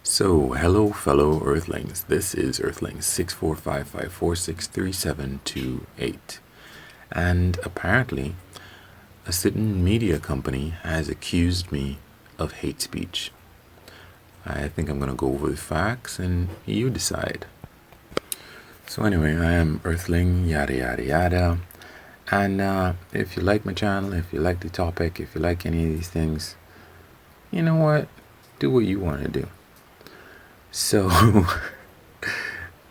So, hello, fellow Earthlings. This is Earthlings 6455463728. And apparently, a certain media company has accused me of hate speech. I think I'm going to go over the facts and you decide. So, anyway, I am Earthling, yada yada yada. And if you like my channel, if you like the topic, if you like any of these things, you know what? Do what you want to do. So,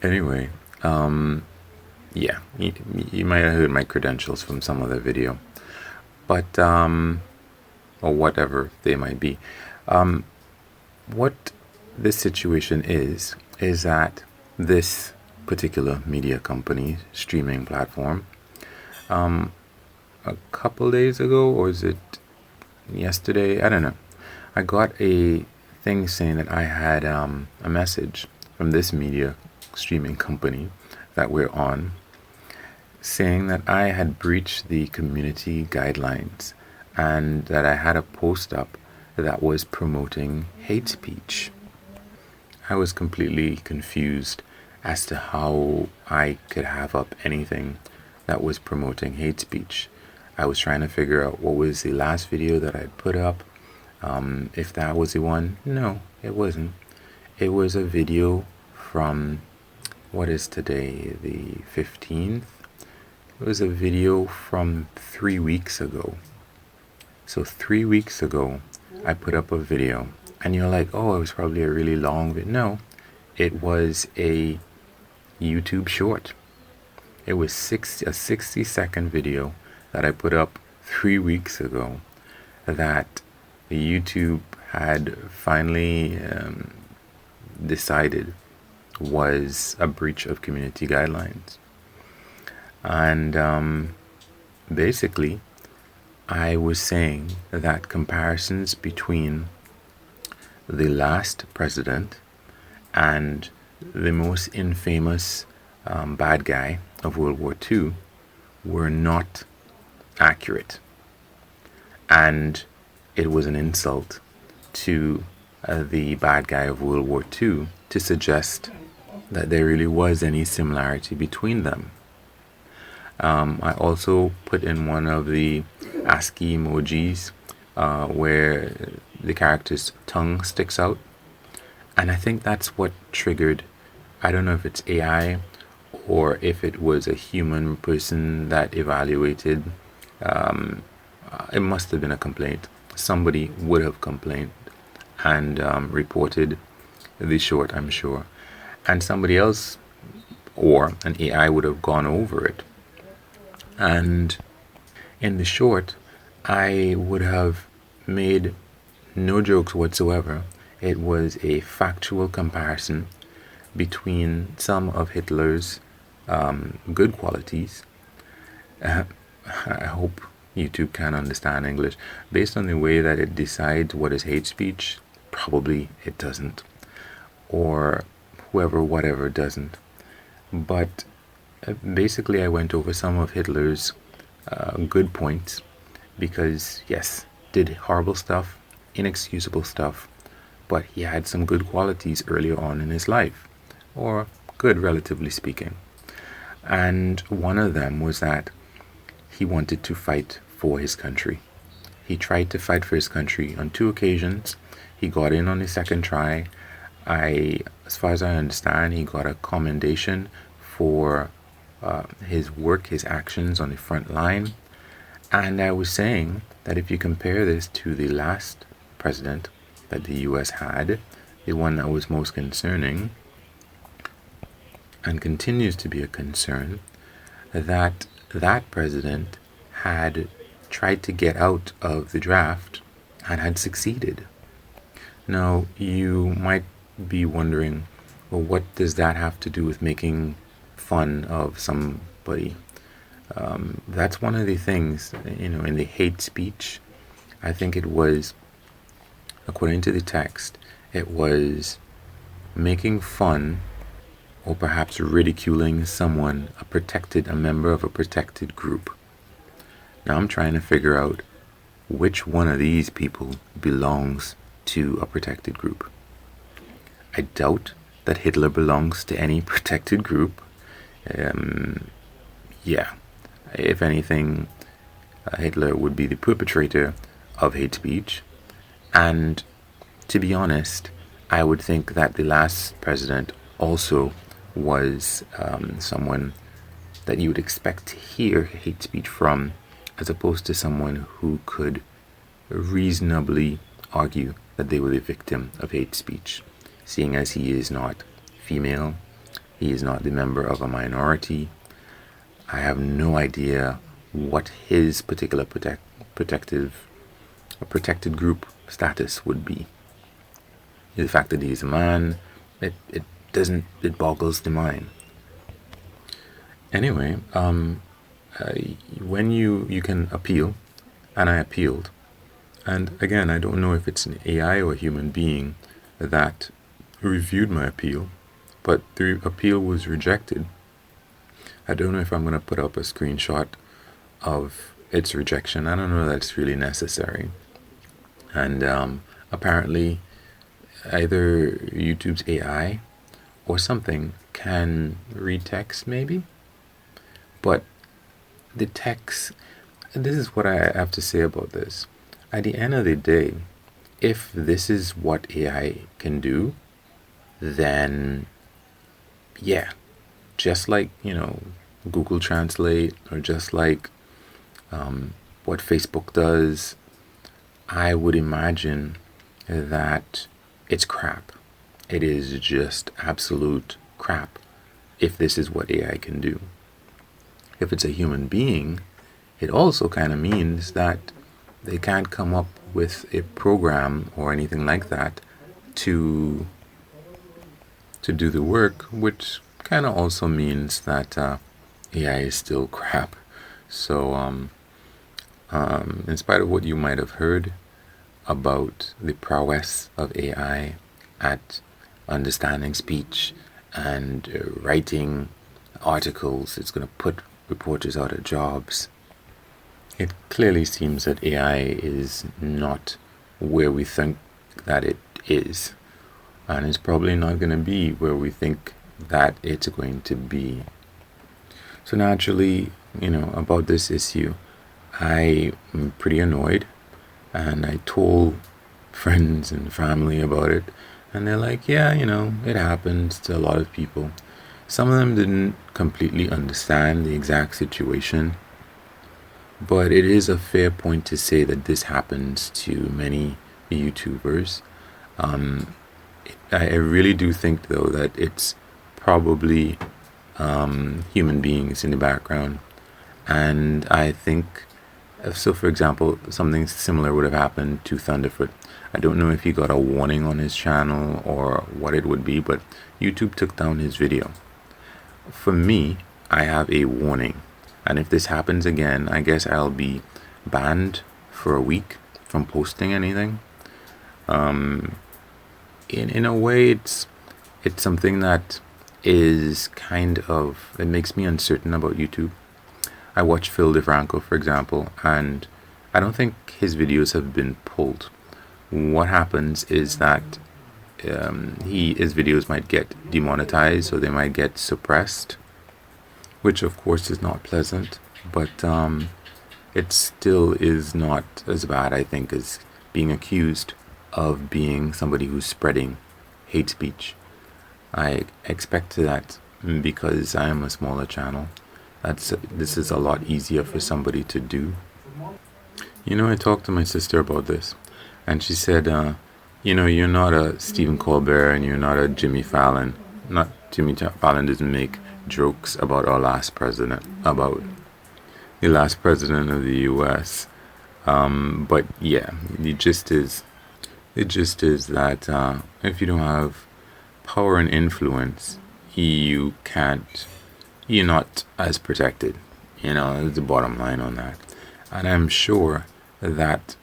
anyway, yeah, you might have heard my credentials from some other video, but, or whatever they might be. What this situation is that this particular media company, streaming platform, a couple days ago, or is it yesterday? I don't know. I got a thing saying that I had a message from this media streaming company that we're on, saying that I had breached the community guidelines and that I had a post up that was promoting hate speech. I was completely confused as to how I could have up anything that was promoting hate speech. I was trying to figure out what was the last video that I'd put up. If that was the one. No, it wasn't. It was a video from, what is today, the 15th? It was a video from 3 weeks ago. So 3 weeks ago, I put up a video, and you're like, oh, it was probably a really long video. No, it was a YouTube short. It was a 60-second video that I put up 3 weeks ago that YouTube had finally decided was a breach of community guidelines. And basically, I was saying that comparisons between the last president and the most infamous bad guy of World War II were not accurate. And it was an insult to the bad guy of World War II to suggest that there really was any similarity between them. I also put in one of the ASCII emojis where the character's tongue sticks out. And I think that's what triggered, I don't know if it's AI or if it was a human person that evaluated. It must have been a complaint. Somebody would have complained and reported the short, I'm sure. And somebody else or an AI would have gone over it. And in the short, I would have made no jokes whatsoever. It was a factual comparison between some of Hitler's good qualities. I hope YouTube can understand English. Based on the way that it decides what is hate speech, probably it doesn't. Or whoever, whatever doesn't. But basically I went over some of Hitler's good points because, yes, did horrible stuff, inexcusable stuff, but he had some good qualities earlier on in his life. Or good, relatively speaking. And one of them was that he wanted to fight for his country. He tried to fight for his country on 2 occasions. He got in on the second try. As far as I understand, he got a commendation for his work, his actions on the front line. And I was saying that if you compare this to the last president that the US had, the one that was most concerning and continues to be a concern, that president had tried to get out of the draft and had succeeded. Now, you might be wondering, well, what does that have to do with making fun of somebody? That's one of the things, in the hate speech. I think it was, according to the text, it was making fun or perhaps ridiculing someone, a member of a protected group. Now I'm trying to figure out which one of these people belongs to a protected group. I doubt that Hitler belongs to any protected group. Yeah, if anything, Hitler would be the perpetrator of hate speech. And to be honest, I would think that the last president also was someone that you would expect to hear hate speech from, as opposed to someone who could reasonably argue that they were the victim of hate speech, seeing as he is not female, he is not the member of a minority. I have no idea what his particular protected group status would be. The fact that he is a man, it boggles the mind. Anyway, when you can appeal, and I appealed, and again, I don't know if it's an AI or a human being that reviewed my appeal, but the appeal was rejected. I don't know if I'm going to put up a screenshot of its rejection. I don't know that it's really necessary. And apparently, either YouTube's AI or something can read text, maybe. But the text, this is what I have to say about this. At the end of the day, if this is what AI can do, then yeah, just like, Google Translate, or just like what Facebook does, I would imagine that it's crap. It is just absolute crap if this is what AI can do. If it's a human being, it also kind of means that they can't come up with a program or anything like that to do the work, which kind of also means that AI is still crap. So in spite of what you might have heard about the prowess of AI at understanding speech and writing articles, it's going to put reporters out of jobs. It clearly seems that AI is not where we think that it is, and it's probably not going to be where we think that it's going to be. So naturally, about this issue, I am pretty annoyed, and I told friends and family about it, and they're like, yeah, it happens to a lot of people. Some of them didn't completely understand the exact situation, but it is a fair point to say that this happens to many YouTubers. I really do think, though, that it's probably human beings in the background. And I think, so for example, something similar would have happened to Thunderfoot. I don't know if he got a warning on his channel or what it would be, but YouTube took down his video. For me, I have a warning. And if this happens again, I guess I'll be banned for a week from posting anything. In a way, it's something that is kind of, it makes me uncertain about YouTube. I watch Phil DeFranco, for example, and I don't think his videos have been pulled. What happens is that his videos might get demonetized, or they might get suppressed, which of course is not pleasant, but it still is not as bad, I think, as being accused of being somebody who's spreading hate speech. I expect that because I am a smaller channel, this is a lot easier for somebody to do. I talked to my sister about this, and she said, you're not a Stephen Colbert and you're not a Jimmy Fallon. Not Jimmy Fallon doesn't make jokes about our last president, about the last president of the U.S. But yeah, the gist is that if you don't have power and influence, you're not as protected. That's the bottom line on that. And I'm sure that,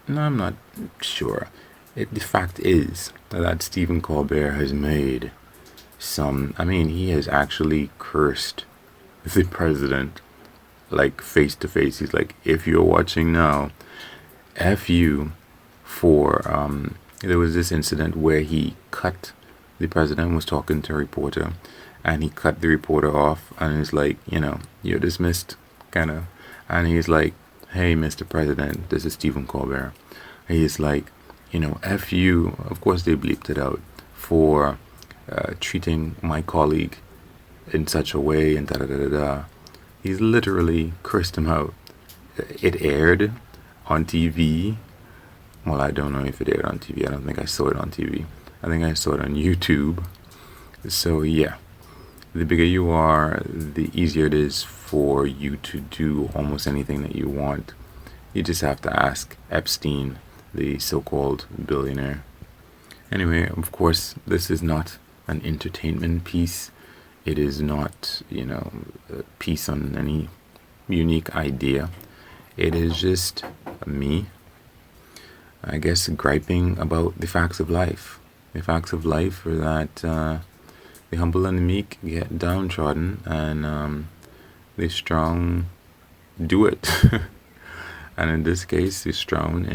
no, I'm not sure. The fact is that Stephen Colbert has made he has actually cursed the president, like face to face. He's like, if you're watching now, F you for, there was this incident where he cut the president was talking to a reporter, and he cut the reporter off, and he's like, you're dismissed, kind of. And he's like, hey, Mr. President, this is Stephen Colbert. He's like, F you, of course they bleeped it out, for treating my colleague in such a way, and da da da da da. He's literally cursed him out. It aired on TV. Well, I don't know if it aired on TV. I don't think I saw it on TV. I think I saw it on YouTube. So yeah, the bigger you are, the easier it is for you to do almost anything that you want. You just have to ask Epstein, the so-called billionaire. Anyway, of course, this is not an entertainment piece. It is not, a piece on any unique idea. It is just me, I guess, griping about the facts of life. The facts of life are that the humble and the meek get downtrodden, and the strong do it. And in this case, the strong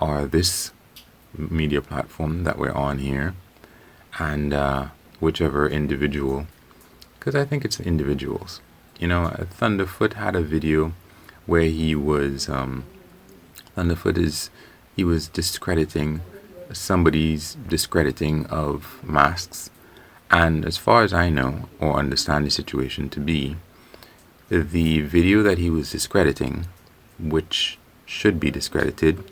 are this media platform that we're on here, and whichever individual, because I think it's individuals. Thunderfoot had a video where he was he was discrediting somebody's discrediting of masks, and as far as I know or understand the situation to be, the video that he was discrediting, which should be discredited,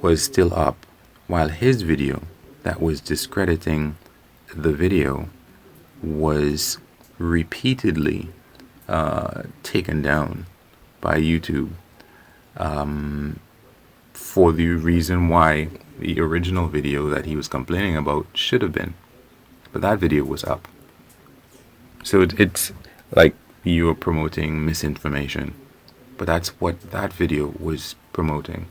was still up, while his video that was discrediting the video was repeatedly taken down by YouTube, for the reason why the original video that he was complaining about should have been. But that video was up. So it's like you are promoting misinformation. But that's what that video was promoting.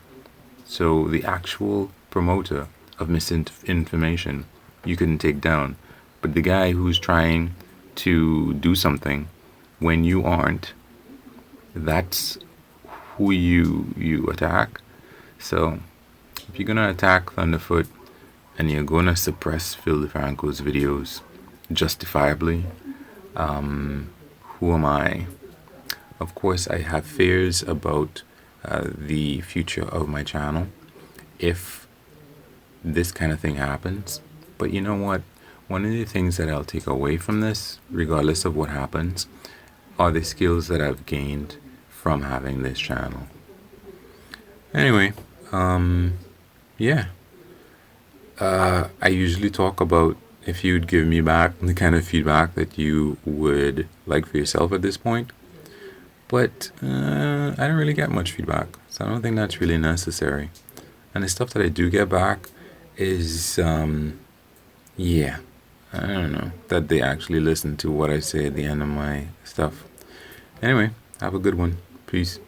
So the actual promoter of misinformation you can take down. But the guy who's trying to do something when you aren't, that's who you attack. So if you're gonna attack Thunderfoot and you're gonna suppress Phil DeFranco's videos justifiably, who am I? Of course, I have fears about the future of my channel if this kind of thing happens. But you know what? One of the things that I'll take away from this, regardless of what happens, are the skills that I've gained from having this channel. Anyway, yeah. I usually talk about if you'd give me back the kind of feedback that you would like for yourself at this point. But I don't really get much feedback, so I don't think that's really necessary. And the stuff that I do get back is, yeah, I don't know, that they actually listen to what I say at the end of my stuff. Anyway, have a good one. Peace.